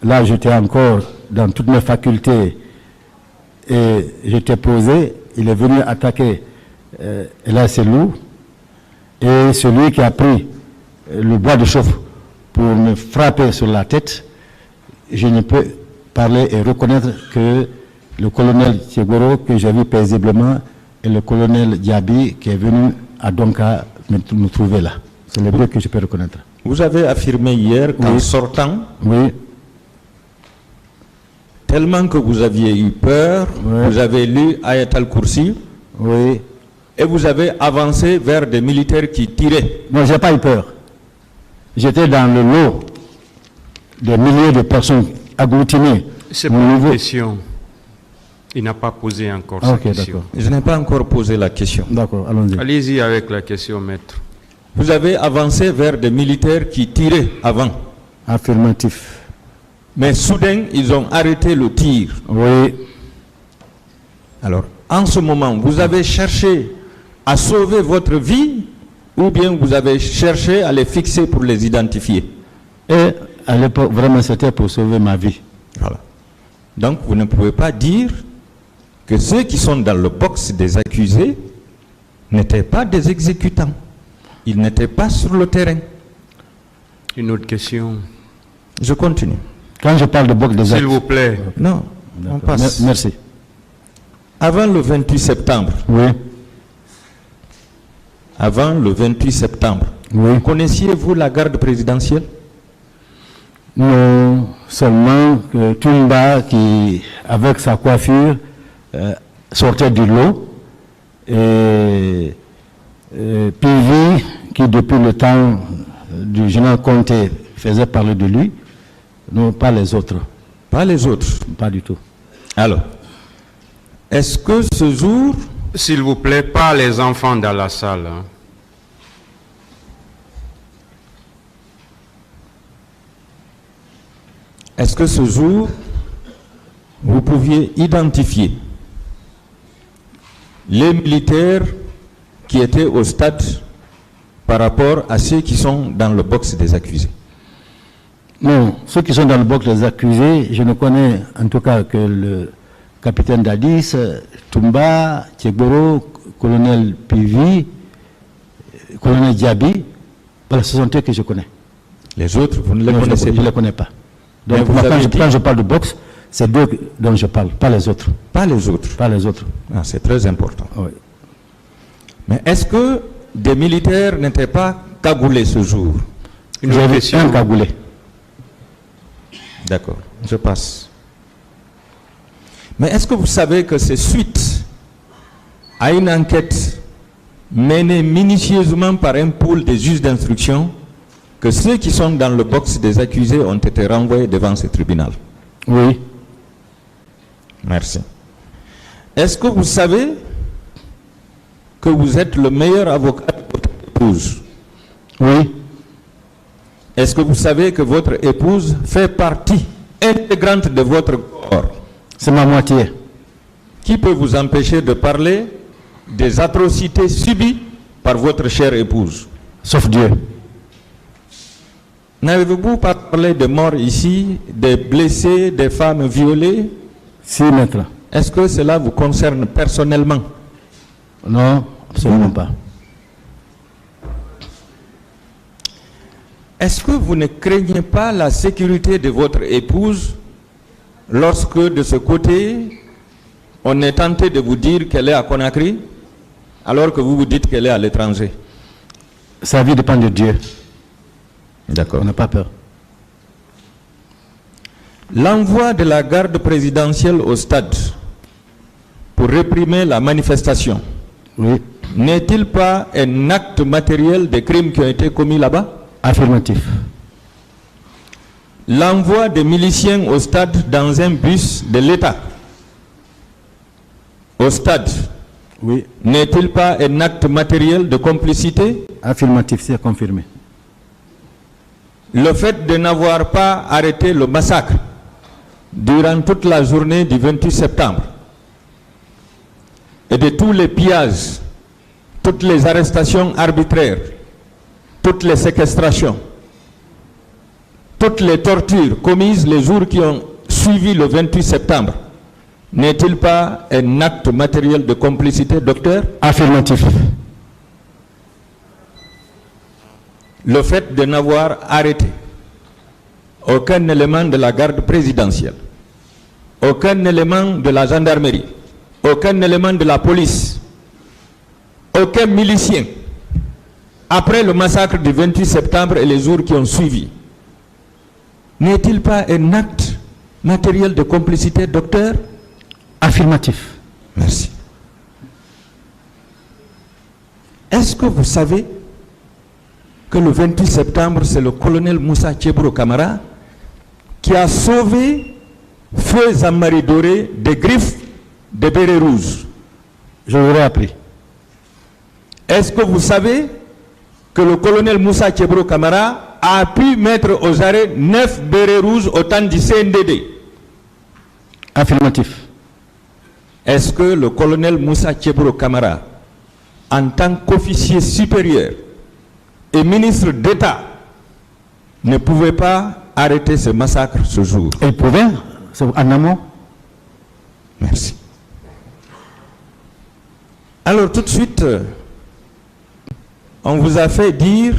là, j'étais encore dans toutes mes facultés et j'étais posé. Il est venu attaquer Ella Selou et celui qui a pris le bois de chauffe pour me frapper sur la tête, je ne peux parler et reconnaître que le colonel Tchegoro, que j'ai vu paisiblement, et le colonel Diaby, qui est venu à Donka nous trouver là. C'est les deux que je peux reconnaître. Vous avez affirmé hier qu'en Oui. sortant, Oui, tellement que vous aviez eu peur, Ouais. vous avez lu Ayat al-Kursi oui. et vous avez avancé vers des militaires qui tiraient. Non, je n'ai pas eu peur. J'étais dans le lot des milliers de personnes agglutinées. C'est au pas une niveau- question. Il n'a pas posé encore Ah, sa ok, question. d'accord. Je n'ai pas encore posé la question. D'accord, allons-y. Allez-y avec la question, maître. Vous avez avancé vers des militaires qui tiraient avant. Affirmatif. Mais soudain, ils ont arrêté le tir. Oui, Alors, en ce moment, vous avez cherché à sauver votre vie ou bien vous avez cherché à les fixer pour les identifier? et à l'époque, vraiment, c'était pour sauver ma vie. Voilà. Donc, vous ne pouvez pas dire que ceux qui sont dans le box des accusés n'étaient pas des exécutants. Ils n'étaient pas sur le terrain. Une autre question. Je continue. Quand je parle de boxe des S'il actes. vous plaît. Non, on passe. Merci. Avant le 28 septembre, Oui, avant le 28 septembre, oui. connaissiez-vous la garde présidentielle? Non, seulement que Toumba, qui, avec sa coiffure, sortait du lot, et Pivi, qui depuis le temps du général Conté faisait parler de lui, non, pas les autres, Pas les autres. pas du tout. Alors, est-ce que ce jour, S'il vous plaît, pas les enfants dans la salle. Hein. est-ce que ce jour, vous pouviez identifier les militaires qui étaient au stade par rapport à ceux qui sont dans le box des accusés? Non, ceux qui sont dans le box des accusés, je ne connais en tout cas que le capitaine Dadis, Toumba, Tchegboro, colonel Pivi, colonel Diaby. Voilà, ce sont eux que je connais. Les autres, vous ne les Non, connaissez je ne pas. les connais pas. Mais Donc, vous moi, avez dit- quand je parle de boxe, c'est d'eux dont je parle, pas les autres. Pas les autres. Pas les autres. Ah, c'est très important. Oui. Mais est-ce que des militaires n'étaient pas cagoulés ce jour? Une autre J'avais question. un cagoulé. D'accord, je passe. Mais est-ce que vous savez que c'est suite à une enquête menée minutieusement par un pôle des juges d'instruction que ceux qui sont dans le box des accusés ont été renvoyés devant ce tribunal? Oui. Merci. est-ce que vous savez que vous êtes le meilleur avocat de votre épouse? Oui. Est-ce que vous savez que votre épouse fait partie intégrante de votre corps? C'est ma moitié. Qui peut vous empêcher de parler des atrocités subies par votre chère épouse? Sauf Dieu. N'avez-vous pas parlé de morts ici, des blessés, des femmes violées? Si, maître. Est-ce que cela vous concerne personnellement? Non, absolument pas. Est-ce que vous ne craignez pas la sécurité de votre épouse lorsque de ce côté, on est tenté de vous dire qu'elle est à Conakry, alors que vous vous dites qu'elle est à l'étranger? Sa vie dépend de Dieu. D'accord. On n'a pas peur. L'envoi de la garde présidentielle au stade pour réprimer la manifestation, Oui. n'est-il pas un acte matériel des crimes qui ont été commis là-bas? Affirmatif. L'envoi des miliciens au stade dans un bus de l'État, au stade, Oui. n'est-il pas un acte matériel de complicité? Affirmatif, c'est confirmé. Le fait de n'avoir pas arrêté le massacre durant toute la journée du 28 septembre et de tous les pillages, toutes les arrestations arbitraires, toutes les séquestrations, toutes les tortures commises les jours qui ont suivi le 28 septembre, n'est-il pas un acte matériel de complicité, docteur? Affirmatif. Le fait de n'avoir arrêté aucun élément de la garde présidentielle, aucun élément de la gendarmerie, aucun élément de la police, aucun milicien, après le massacre du 28 septembre et les jours qui ont suivi, n'est-il pas un acte matériel de complicité, docteur? Affirmatif. Merci. Est-ce que vous savez que le 28 septembre, c'est le colonel Moussa Tchebro Camara qui a sauvé Feu Zamari Doré des griffes des bérets rouges? Je l'aurais appris. Est-ce que vous savez que le colonel Moussa Tchebro Camara a pu mettre aux arrêts 9 bérets rouges au temps du CNDD? Affirmatif. Est-ce que le colonel Moussa Tchebro Camara, en tant qu'officier supérieur et ministre d'État, ne pouvait pas arrêter ce massacre ce jour? Il pouvait, c'est en amont. Merci. Alors tout de suite, on vous a fait dire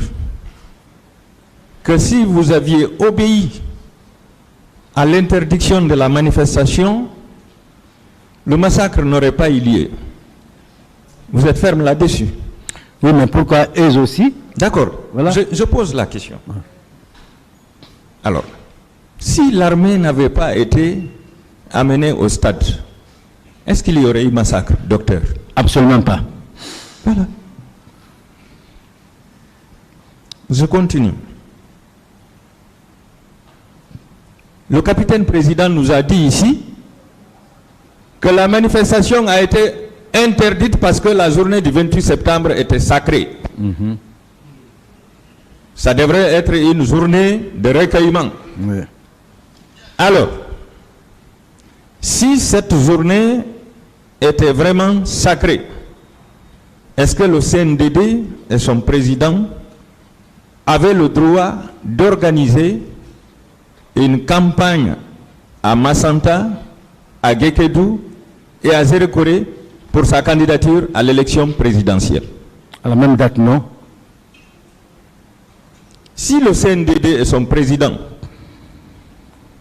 que si vous aviez obéi à l'interdiction de la manifestation, le massacre n'aurait pas eu lieu. Vous êtes ferme là-dessus? Oui, mais pourquoi eux aussi? D'accord. Voilà. Je pose la question. Alors, si l'armée n'avait pas été amenée au stade, est-ce qu'il y aurait eu massacre, docteur? Absolument pas. Voilà. Je continue. Le capitaine président nous a dit ici que la manifestation a été interdite parce que la journée du 28 septembre était sacrée. Ça devrait être une journée de recueillement. Oui. Alors, si cette journée était vraiment sacrée, est-ce que le CNDD et son président avaient le droit d'organiser une campagne à Massanta, à Gekedou et à Zérekore pour sa candidature à l'élection présidentielle? À la même date, non. Si le CNDD et son président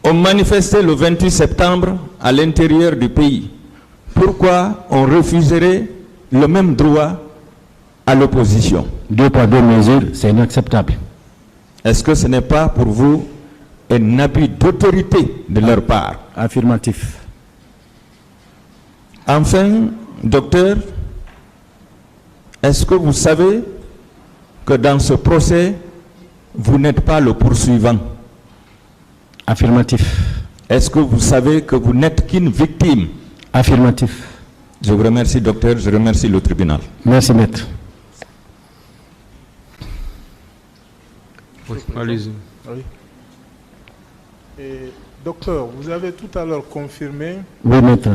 ont manifesté le 28 septembre à l'intérieur du pays, pourquoi on refuserait le même droit à l'opposition? 2 poids 2 mesures, c'est inacceptable. Est-ce que ce n'est pas pour vous un abus d'autorité de leur part? Affirmatif. Enfin, docteur, est-ce que vous savez que dans ce procès, vous n'êtes pas le poursuivant? Affirmatif. Est-ce que vous savez que vous n'êtes qu'une victime? Affirmatif. Je vous remercie, docteur. Je remercie le tribunal. Merci, maître. Oui, allez-y. Oui. Et, docteur, vous avez tout à l'heure confirmé Oui, maître.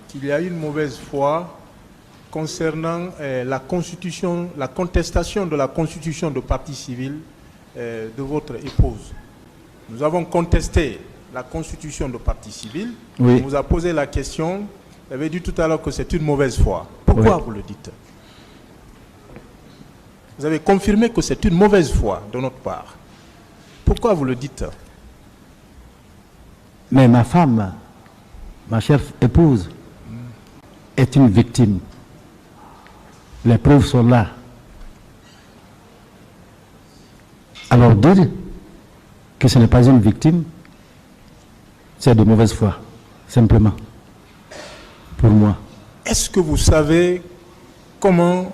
qu'il y a une mauvaise foi concernant la constitution, la contestation de la constitution de partie civile de votre épouse. Nous avons contesté la constitution de partie civile. Oui. On vous a posé la question. Vous avez dit tout à l'heure que c'est une mauvaise foi. Pourquoi Oui. vous le dites? Vous avez confirmé que c'est une mauvaise foi de notre part. Pourquoi vous le dites? Mais ma femme, ma chère épouse, est une victime. Les preuves sont là. Alors dire que ce n'est pas une victime, c'est de mauvaise foi, simplement, pour moi. Est-ce que vous savez comment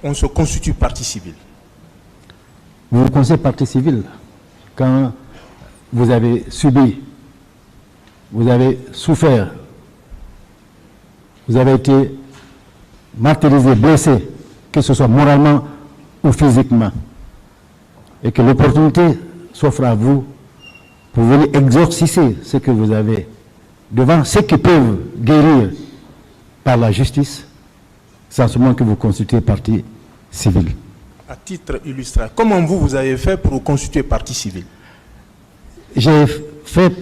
on se constitue partie civile? Vous vous considérez partie civile quand vous avez subi, vous avez souffert, vous avez été martyrisé, blessé, que ce soit moralement ou physiquement, et que l'opportunité s'offre à vous pour venir exorciser ce que vous avez devant ceux qui peuvent guérir par la justice, c'est en ce moment que vous constituez partie civile. À titre illustratif, comment vous avez fait pour vous constituer partie civile? J'ai fait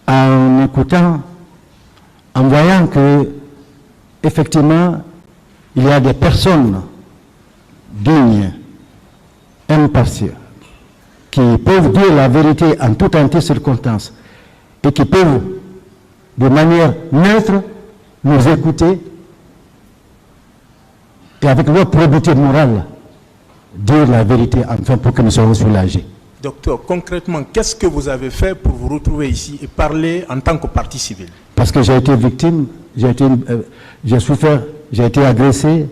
en écoutant, en voyant que effectivement il y a des personnes dignes, impartiales, qui peuvent dire la vérité en toute circonstance et qui peuvent de manière neutre nous écouter et avec leur probité morale dire la vérité enfin pour que nous soyons soulagés. Docteur, concrètement, qu'est-ce que vous avez fait pour vous retrouver ici et parler en tant que partie civile? Parce que j'ai été victime, j'ai souffert, j'ai été agressé,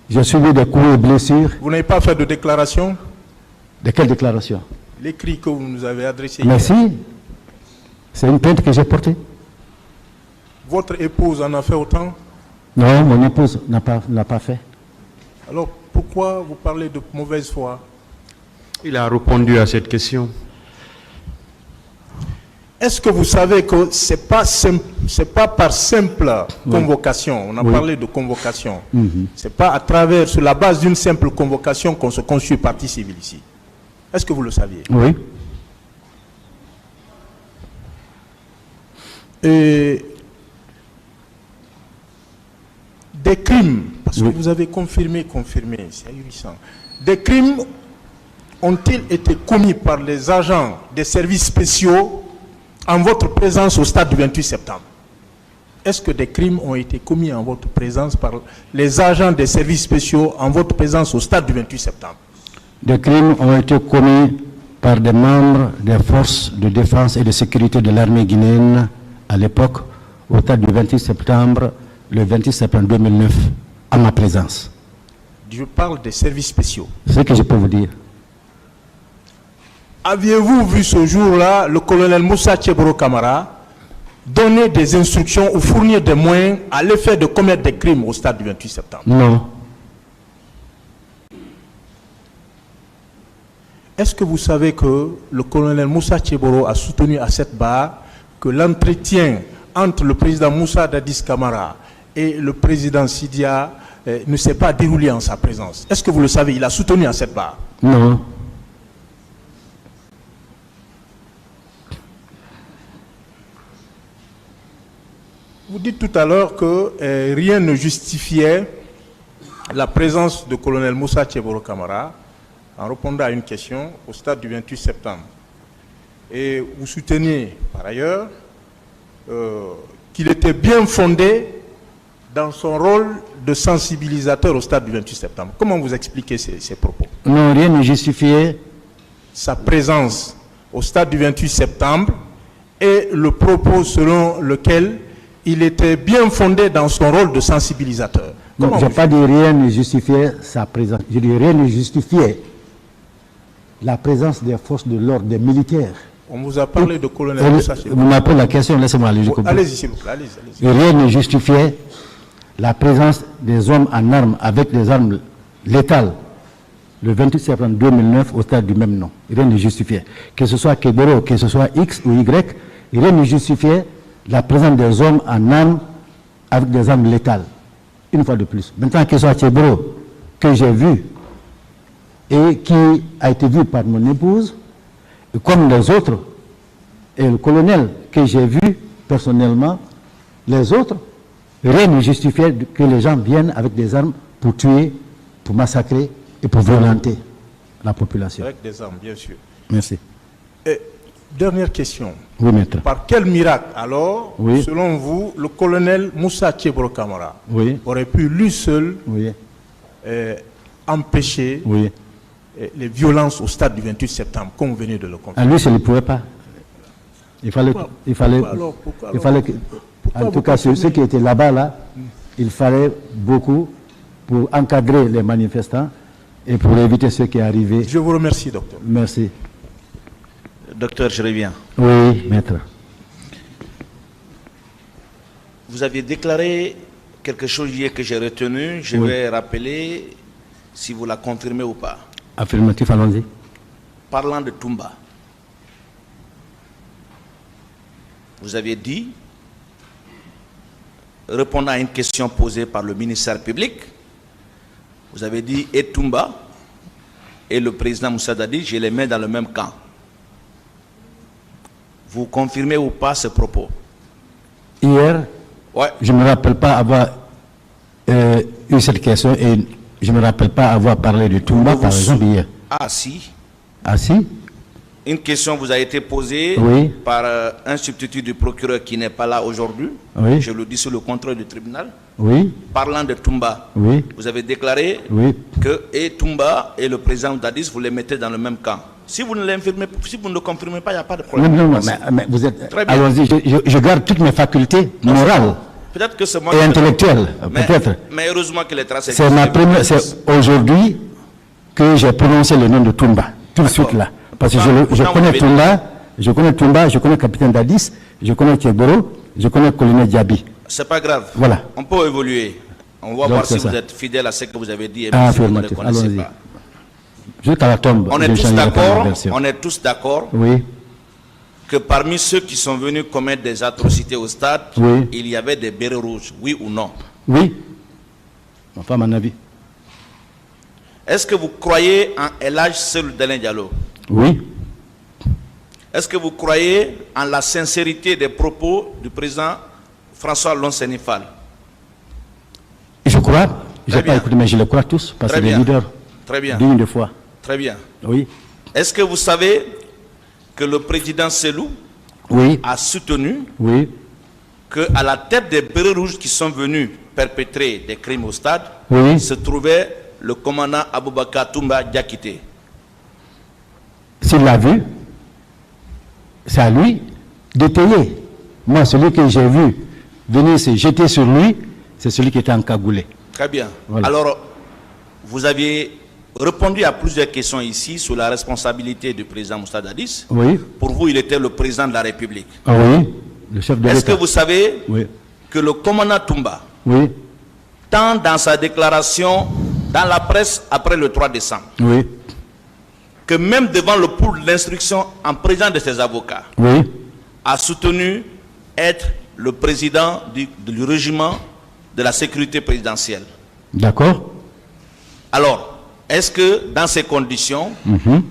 j'ai subi des coups et blessures. Vous n'avez pas fait de déclaration? De quelle déclaration? L'écrit que vous nous avez adressé. Mais si, c'est une plainte que j'ai portée. Votre épouse en a fait autant? Non, mon épouse n'a pas fait. Alors pourquoi vous parlez de mauvaise foi? Il a répondu à cette question. Est-ce que vous savez que ce n'est pas par simple convocation, on a parlé de convocation, c'est pas à travers, sur la base d'une simple convocation qu'on se constitue partie civile ici? Est-ce que vous le saviez? Oui. Et des crimes, parce que vous avez confirmé, c'est ahurissant. Des crimes ont-ils été commis par les agents des services spéciaux en votre présence au stade du 28 septembre? Est-ce que des crimes ont été commis en votre présence par les agents des services spéciaux en votre présence au stade du 28 septembre? Des crimes ont été commis par des membres des forces de défense et de sécurité de l'armée guinéenne à l'époque, au stade du 28 septembre, le 28 septembre 2009, à ma présence. Je parle des services spéciaux. C'est ce que je peux vous dire. Aviez-vous vu ce jour-là le colonel Moussa Tcheboro Camara donner des instructions ou fournir des moyens à l'effet de commettre des crimes au stade du 28 septembre? Non. Est-ce que vous savez que le colonel Moussa Tcheboro a soutenu à cette barre que l'entretien entre le président Moussa Dadis Camara et le président Sidia ne s'est pas déroulé en sa présence? Est-ce que vous le savez? Il a soutenu à cette barre? Non. Vous dites tout à l'heure que rien ne justifiait la présence du colonel Moussa Tcheboro Camara en répondant à une question au stade du 28 septembre. Et vous souteniez par ailleurs qu'il était bien fondé dans son rôle de sensibilisateur au stade du 28 septembre. Comment vous expliquez ces propos? Non, rien ne justifiait sa présence au stade du 28 septembre et le propos selon lequel il était bien fondé dans son rôle de sensibilisateur. Non, je n'ai pas dit rien ne justifiait sa présence. Je dis rien ne justifiait la présence des forces de l'ordre, des militaires On vous a parlé de colonel Moussa Cheboro. Vous m'appelez la question, laissez-moi aller. Allez-y, s'il vous plaît. Allez-y. Rien ne justifiait la présence des hommes en armes avec des armes létales le 28 septembre 2009 au stade du même nom. Rien ne justifiait. Que ce soit Keboro, que ce soit X ou Y, rien ne justifiait la présence des hommes en armes avec des armes létales. Une fois de plus. Maintenant, que ce soit Keboro, que j'ai vu et qui a été vu par mon épouse, et comme les autres, et le colonel que j'ai vu personnellement, les autres, rien ne justifiait que les gens viennent avec des armes pour tuer, pour massacrer et pour violenter la population. Avec des armes, bien sûr. Merci. Et dernière question. Oui, maître. Par quel miracle, alors, Oui. selon vous, le colonel Moussa Cheboro Camara Oui. aurait pu lui seul Oui. empêcher Oui. les violences au stade du 28 septembre, comme vous venez de le À confirmer? lui, ça ne pouvait pas. Il fallait que, en tout cas, ceux qui étaient là-bas, là, il fallait beaucoup pour encadrer les manifestants et pour éviter ce qui est arrivé. Je vous remercie, docteur. Merci. Docteur, je reviens. Oui, maître. Vous aviez déclaré quelque chose hier que j'ai retenu. Je Oui. vais rappeler si vous la confirmez ou pas. Affirmatif, allons-y. Parlant de Toumba, vous avez dit, répondant à une question posée par le ministère public, vous avez dit, et Toumba et le président Moussa Dadi, je les mets dans le même camp. Vous confirmez ou pas ce propos? Hier, Ouais. je ne me rappelle pas avoir eu cette question et je ne me rappelle pas avoir parlé de Toumba, par exemple, hier. Ah si. Ah si? Une question vous a été posée Oui. par un substitut du procureur qui n'est pas là aujourd'hui. Oui. Je le dis sous le contrôle du tribunal. Oui, Parlant de Toumba, oui, vous avez déclaré oui. que et Toumba et le président Dadis, vous les mettez dans le même camp. Si vous ne l'infirmez, si vous ne le confirmez pas, il n'y a pas de Non, problème. non, non, mais vous êtes... Très bien. Allons-y, je garde toutes mes facultés morales Peut-être que c'est moi et qui- intellectuelles, mais, peut-être. mais heureusement que les traces C'est ma première... C'est aujourd'hui que j'ai prononcé le nom de Toumba, tout de suite là. Parce que je Pourtant, connais vous Toumba, je connais Capitaine Dadis, je connais Keboro, je connais Colonel Diaby. C'est pas grave. Voilà. On peut évoluer. On va Donc, voir c'est si ça. vous êtes fidèle à ce que vous avez dit et Ah, même si vous ne le affirmatif. connaissez Allons-y. pas. Jusqu'à la tombe, On est je tous changerai pas ma d'accord, version. on est tous d'accord Oui, que parmi ceux qui sont venus commettre des atrocités au stade, Oui. il y avait des bérets rouges, oui ou non? oui. Enfin, mon avis. Est-ce que vous croyez en Elhadj Cellou Dalein Diallo? Oui, Est-ce que vous croyez en la sincérité des propos du président François Lonséni Fall? je crois, je n'ai bien. pas écouté, mais je le crois tous, parce que Très les bien. leaders, Très bien, dignes de foi. très bien. Oui, Est-ce que vous savez que le président Cellou oui, a soutenu oui, qu'à la tête des bérets rouges qui sont venus perpétrer des crimes au stade, oui. se trouvait le commandant Aboubakar Toumba Diakité? S'il l'a vu, c'est à lui d'étayer. Moi, celui que j'ai vu venir se jeter sur lui, c'est celui qui était encagoulé. Très bien. Voilà. Alors, vous aviez répondu à plusieurs questions ici sur la responsabilité du président Moussa Dadis. Oui, Pour vous, il était le président de la République. ah oui, le chef de Est-ce que l'État. vous savez Oui, que le commandant Toumba, oui, tant dans sa déclaration dans la presse après le 3 décembre, oui, que même devant le pôle d'instruction en présence de ses avocats, oui, a soutenu être le président du régiment de la sécurité présidentielle? d'accord. Alors, est-ce que dans ces conditions, Mhm.